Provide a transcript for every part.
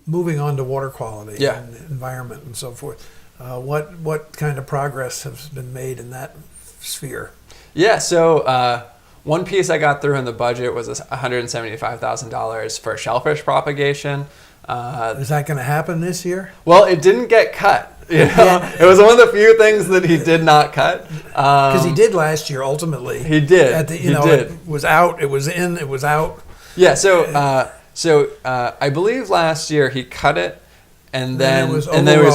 moving on to water quality Yeah. and environment and so forth, what kind of progress has been made in that sphere? Yeah, so one piece I got through in the budget was $175,000 for shellfish propagation. Is that going to happen this year? Well, it didn't get cut. You know? It was one of the few things that he did not cut. Because he did last year, ultimately. He did. He did. It was out, it was in, it was out. Yeah, so I believe last year he cut it, and then it was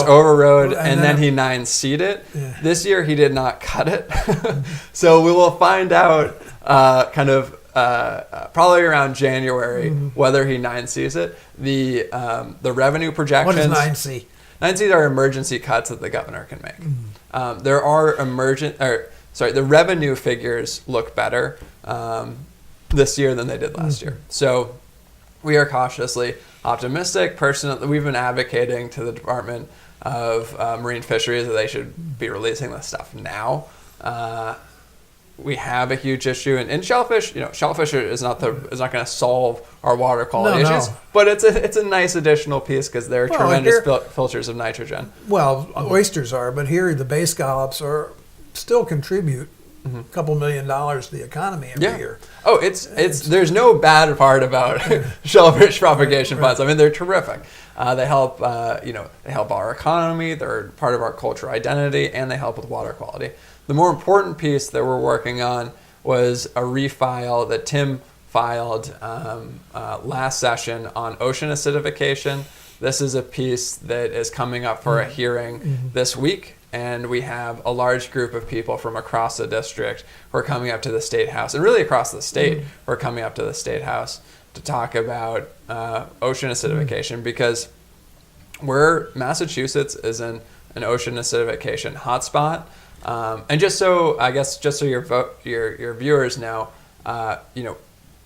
overrode, and then he 9C'd it. Yeah. This year he did not cut it. So we will find out probably around January whether he 9Cs it. The revenue projections. What is 9C? 9Cs are emergency cuts that the governor can make. There are the revenue figures look better this year than they did last year. So we are cautiously optimistic. Personally, we've been advocating to the Department of Marine Fisheries that they should be releasing this stuff now. We have a huge issue, and shellfish. Shellfish is not going to solve our water quality issues, but it's a nice additional piece because they're tremendous filters of nitrogen. Well, oysters are, but here the bay scallops still contribute a couple $1 million to the economy every year. Oh, there's no bad part about shellfish propagation funds. I mean, they're terrific. They help they help our economy. They're part of our cultural identity, and they help with water quality. The more important piece that we're working on was a refile that Tim filed last session on ocean acidification. This is a piece that is coming up for a hearing this week, and we have a large group of people from across the district who are coming up to the State House, and really across the state who are coming up to the State House to talk about ocean acidification, because Massachusetts is an ocean acidification hotspot. And just so your viewers know,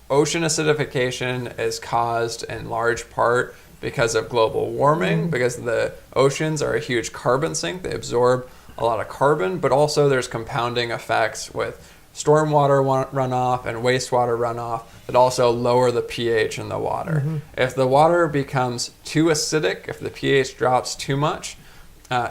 ocean acidification is caused in large part because of global warming, because the oceans are a huge carbon sink. They absorb a lot of carbon, but also there's compounding effects with stormwater runoff and wastewater runoff that also lower the pH in the water. If the water becomes too acidic, if the pH drops too much,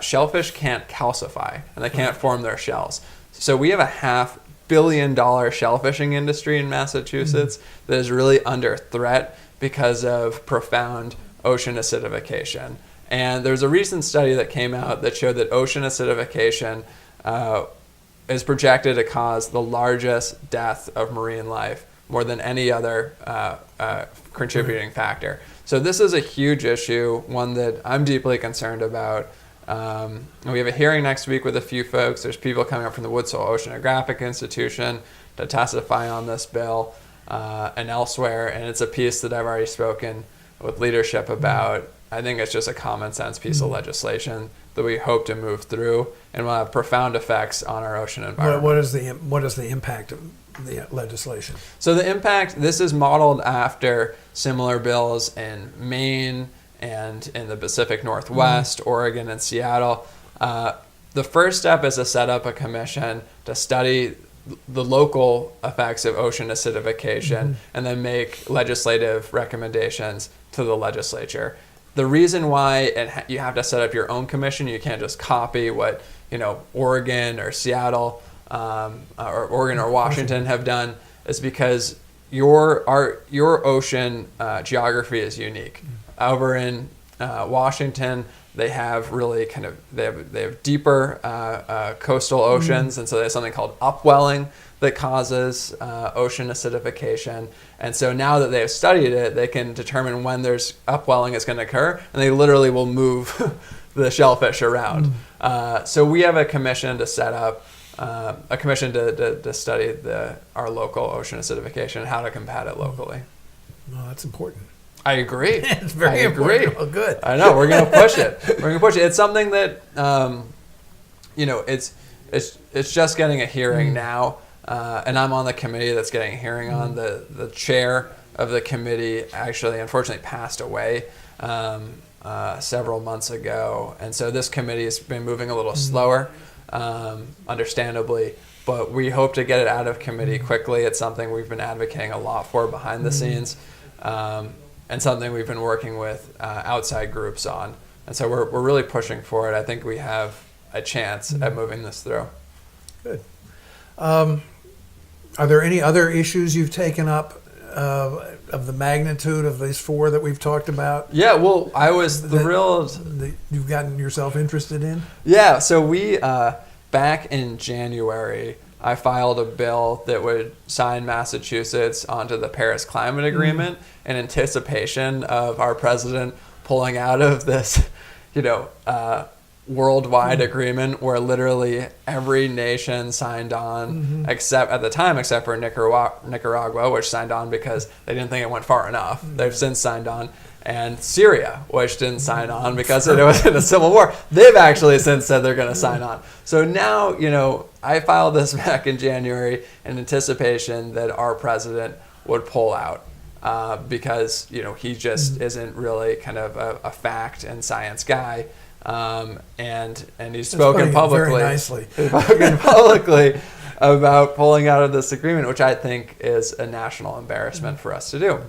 shellfish can't calcify and they can't form their shells. So we have a $500 million shellfishing industry in Massachusetts that is really under threat because of profound ocean acidification. And there's a recent study that came out that showed that ocean acidification is projected to cause the largest death of marine life, more than any other contributing factor. So this is a huge issue, one that I'm deeply concerned about. And we have a hearing next week with a few folks. There's people coming up from the Woodsole Oceanographic Institution to testify on this bill and elsewhere. And it's a piece that I've already spoken with leadership about. I think it's just a common sense piece of legislation that we hope to move through and will have profound effects on our ocean environment. What is the impact of the legislation? So the impact, this is modeled after similar bills in Maine and in the Pacific Northwest, Oregon, and Seattle. The first step is to set up a commission to study the local effects of ocean acidification and then make legislative recommendations to the legislature. The reason why you have to set up your own commission, you can't just copy what Oregon or Seattle or Oregon or Washington have done, is because your ocean geography is unique. Over in Washington, they have really they have deeper coastal oceans, and so there's something called upwelling that causes ocean acidification. And so now that they've studied it, they can determine when there's upwelling is going to occur, and they literally will move the shellfish around. So we have a commission to set up to study our local ocean acidification and how to combat it locally. Well, that's important. I agree. It's very important. Oh, good. I know. We're going to push it. It's something that, it's just getting a hearing now. And I'm on the committee that's getting a hearing on. The chair of the committee actually, unfortunately, passed away several months ago. And so this committee has been moving a little slower, understandably. But we hope to get it out of committee quickly. It's something we've been advocating a lot for behind the scenes. and something we've been working with outside groups on. And so we're really pushing for it. I think we have a chance at moving this through. Good. Are there any other issues you've taken up of the magnitude of these four that we've talked about? Yeah, well, I was thrilled. That you've gotten yourself interested in? Yeah, so we, back in January, I filed a bill that would sign Massachusetts onto the Paris Climate Agreement in anticipation of our president pulling out of this, worldwide agreement where literally every nation signed on, except for Nicaragua, which signed on because they didn't think it went far enough. They've since signed on. And Syria, which didn't sign on because it was in a civil war. They've actually since said they're going to sign on. So now, I filed this back in January in anticipation that our president would pull out because, he just isn't really kind of a fact and science guy. And he's spoken publicly, very nicely. spoken publicly about pulling out of this agreement, which I think is a national embarrassment for us to do.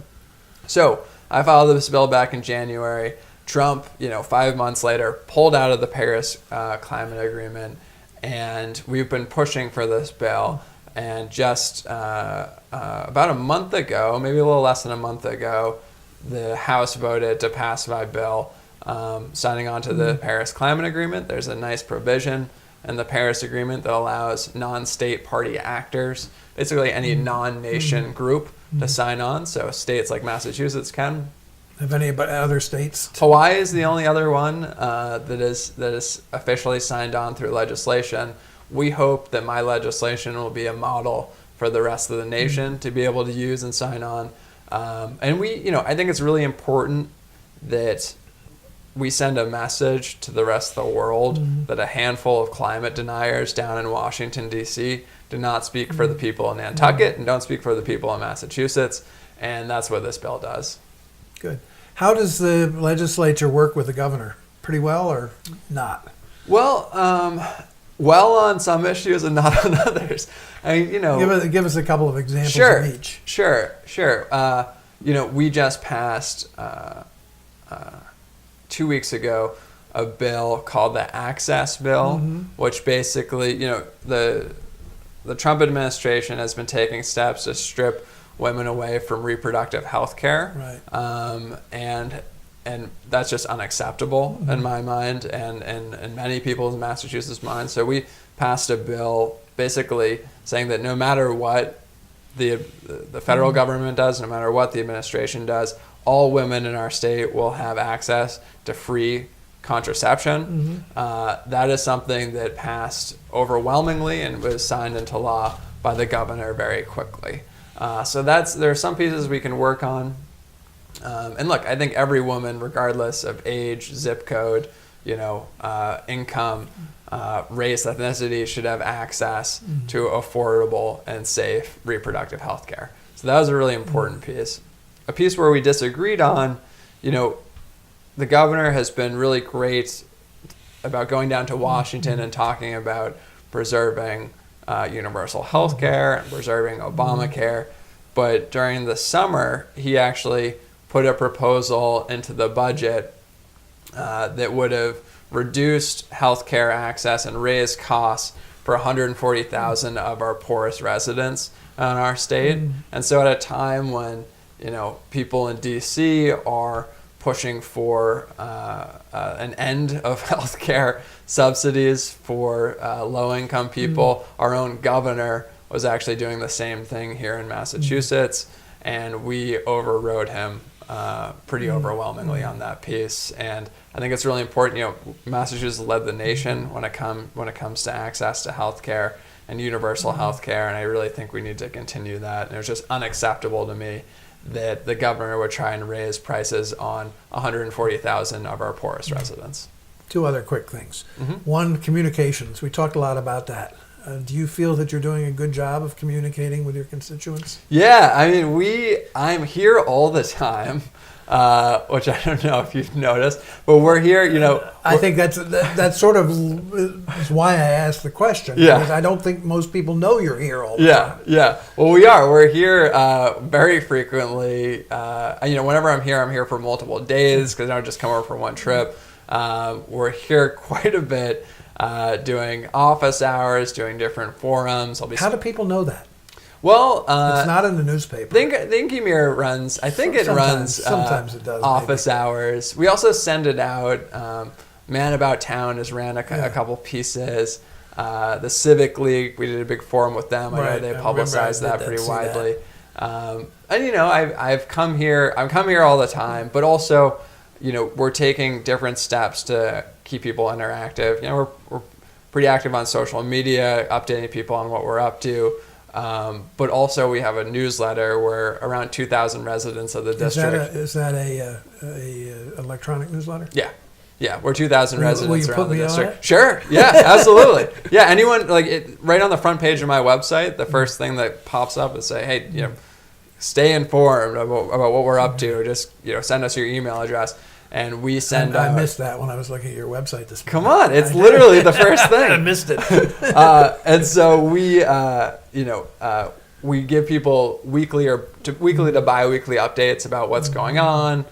So I filed this bill back in January. Trump, 5 months later, pulled out of the Paris Climate Agreement, and we've been pushing for this bill. And just about a month ago, maybe a little less than a month ago, the House voted to pass my bill signing on to the Paris Climate Agreement. There's a nice provision in the Paris Agreement that allows non-state party actors, basically any non-nation group, to sign on. So states like Massachusetts can. Have any other states? Hawaii is the only other one that is officially signed on through legislation. We hope that my legislation will be a model for the rest of the nation to be able to use and sign on. And I think it's really important that we send a message to the rest of the world that a handful of climate deniers down in Washington, D.C. do not speak for the people in Nantucket and don't speak for the people in Massachusetts. And that's what this bill does. Good. How does the legislature work with the governor? Pretty well or not? Well, well on some issues and not on others. I mean, give us a couple of examples of each. Sure. We just passed 2 weeks ago a bill called the Access Bill, which basically, the Trump administration has been taking steps to strip women away from reproductive health care. Right. And that's just unacceptable in my mind and many people's in Massachusetts' minds. So we passed a bill basically saying that no matter what the federal government does, no matter what the administration does, all women in our state will have access to free contraception. That is something that passed overwhelmingly and was signed into law by the governor very quickly. So there are some pieces we can work on. And look, I think every woman, regardless of age, zip code, income, race, ethnicity, should have access to affordable and safe reproductive health care. So that was a really important piece. A piece where we disagreed on, the governor has been really great about going down to Washington and talking about preserving universal health care and preserving Obamacare. But during the summer, he actually put a proposal into the budget that would have reduced health care access and raised costs for 140,000 of our poorest residents in our state. And so at a time when people in D.C. are pushing for an end of health care subsidies for low-income people, our own governor was actually doing the same thing here in Massachusetts, and we overrode him pretty overwhelmingly on that piece. And I think it's really important. Massachusetts led the nation when it comes to access to health care and universal health care, and I really think we need to continue that. And it was just unacceptable to me that the governor would try and raise prices on 140,000 of our poorest residents. Two other quick things. One, communications. We talked a lot about that. Do you feel that you're doing a good job of communicating with your constituents? Yeah, I mean, I'm here all the time. which I don't know if you've noticed, but we're here, I think that's sort of is why I asked the question. Yeah. Because I don't think most people know you're here all the time. Yeah. Well, we are. We're here very frequently. Whenever I'm here for multiple days because I don't just come over for one trip. We're here quite a bit, doing office hours, doing different forums. How do people know that? Well, it's not in the newspaper. The Inky runs. I think it runs. Sometimes it does. Office maybe. hours. We also send it out. Man About Town has ran a couple pieces. The Civic League, we did a big forum with them. I know they publicized that pretty widely. I've come here. I'm come here all the time, but also, we're taking different steps to keep people interactive. We're pretty active on social media, updating people on what we're up to. But also we have a newsletter where around 2,000 residents of the district. Is that a electronic newsletter? Yeah, we're 2,000 residents around the district. Sure, yeah, absolutely. Yeah, anyone right on the front page of my website, the first thing that pops up is say, hey, stay informed about what we're up to. Just send us your email address. And we send I missed that when I was looking at your website this morning. Come on, it's literally the first thing. I missed it. And so we give people weekly to bi-weekly updates about what's going on,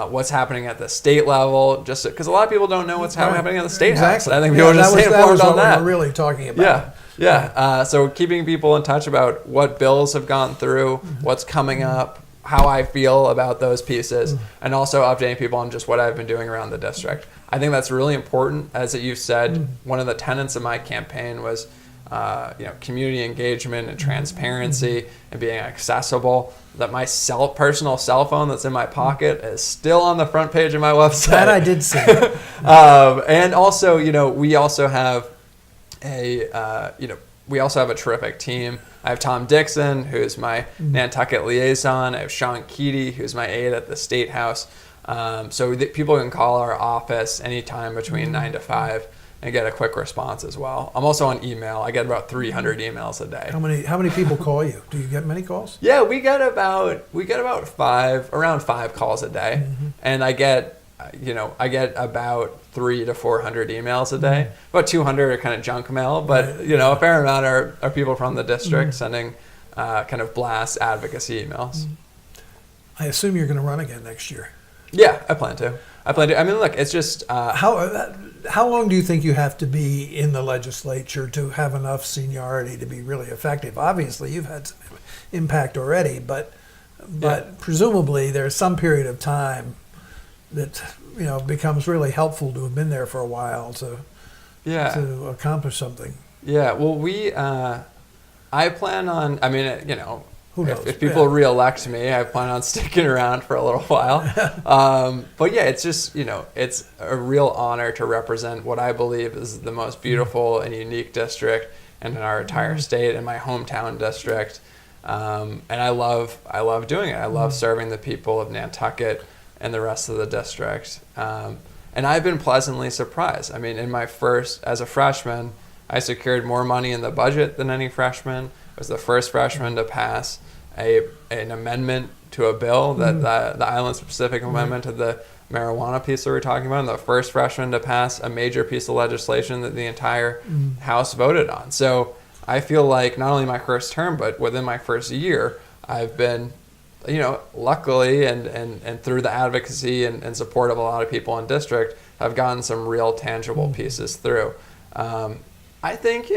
what's happening at the state level, just because a lot of people don't know what's happening at the state house. And I think people just stay informed on that. That was what we're really talking about. Yeah. So keeping people in touch about what bills have gone through, what's coming up, how I feel about those pieces, and also updating people on just what I've been doing around the district. I think that's really important. As you said, one of the tenets of my campaign was community engagement and transparency and being accessible. That my personal cell phone that's in my pocket is still on the front page of my website. That I did see. And also, we also have a terrific team. I have Tom Dixon, who's my Nantucket liaison. I have Sean Keaty, who's my aide at the State House. So that people can call our office anytime between 9 to 5 and get a quick response as well. I'm also on email. I get about 300 emails a day. How many people call you? Do you get many calls? Yeah, we get about around 5 calls a day, and I get about 300 to 400 emails a day. About 200 are kind of junk mail, but a fair amount are people from the district sending kind of blast advocacy emails. I assume you're going to run again next year. Yeah, I plan to. I mean, look, it's just how long do you think you have to be in the legislature to have enough seniority to be really effective? Obviously, you've had some impact already, but presumably there's some period of time that becomes really helpful to have been there for a while to accomplish something. Yeah, well, I plan on. I mean, who knows? If people reelect me, I plan on sticking around for a little while. But yeah, it's just it's a real honor to represent what I believe is the most beautiful and unique district in our entire state, and my hometown district. And I love doing it. I love serving the people of Nantucket and the rest of the district. And I've been pleasantly surprised. I mean, as a freshman, I secured more money in the budget than any freshman. I was the first freshman to pass an amendment to a bill, that the island-specific amendment to the marijuana piece that we're talking about, and the first freshman to pass a major piece of legislation that the entire House voted on. So I feel like not only my first term, but within my first year, I've been luckily and through the advocacy and support of a lot of people in district, I've gotten some real tangible pieces through. I think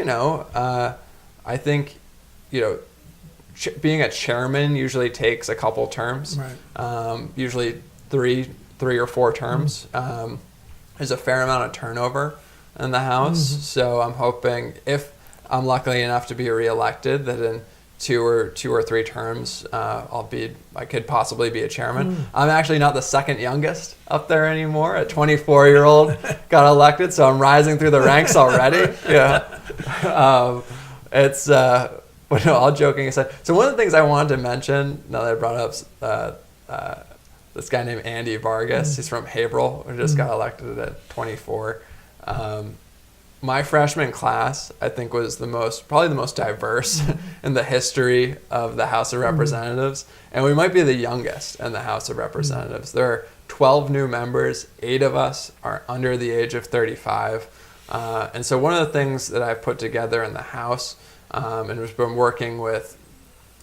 being a chairman usually takes a couple terms. Right. Usually three or 4 terms. There's a fair amount of turnover in the House, so I'm hoping, if I'm lucky enough to be reelected, that in 2 or 3 terms, I could possibly be a chairman. I'm actually not the second youngest up there anymore. A 24-year-old got elected, so I'm rising through the ranks already. Yeah, but no, all joking aside. So one of the things I wanted to mention, now that I brought up this guy named Andy Vargas, he's from Haverhill, who just got elected at 24. my freshman class, I think, was probably the most diverse in the history of the House of Representatives. And we might be the youngest in the House of Representatives. There are 12 new members. 8 of us are under the age of 35. And so one of the things that I've put together in the House, and has been working with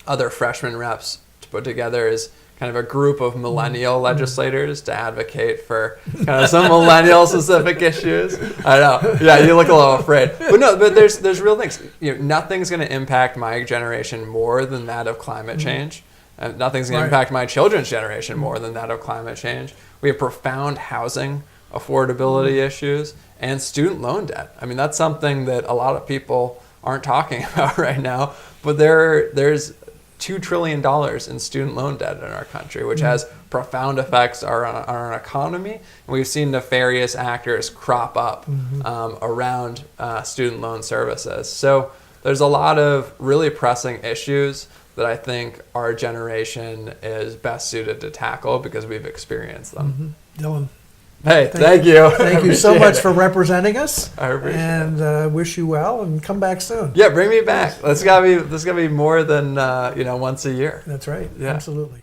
other freshman reps to put together, is kind of a group of millennial legislators to advocate for kind of some millennial specific issues. I know, yeah, you look a little afraid, but no, but there's real things. Nothing's going to impact my generation more than that of climate change. Nothing's going to impact my children's generation more than that of climate change. We have profound housing affordability issues and student loan debt. I mean, that's something that a lot of people aren't talking about right now, but there's $2 trillion in student loan debt in our country, which has profound effects on our economy. And we've seen nefarious actors crop up around student loan services. So there's a lot of really pressing issues that I think our generation is best suited to tackle because we've experienced them. Dylan. Hey, thank you. Thank you so much for representing us. I appreciate it. And wish you well, and come back soon. Yeah, bring me back. This gotta be more than once a year. That's right. Yeah. Absolutely.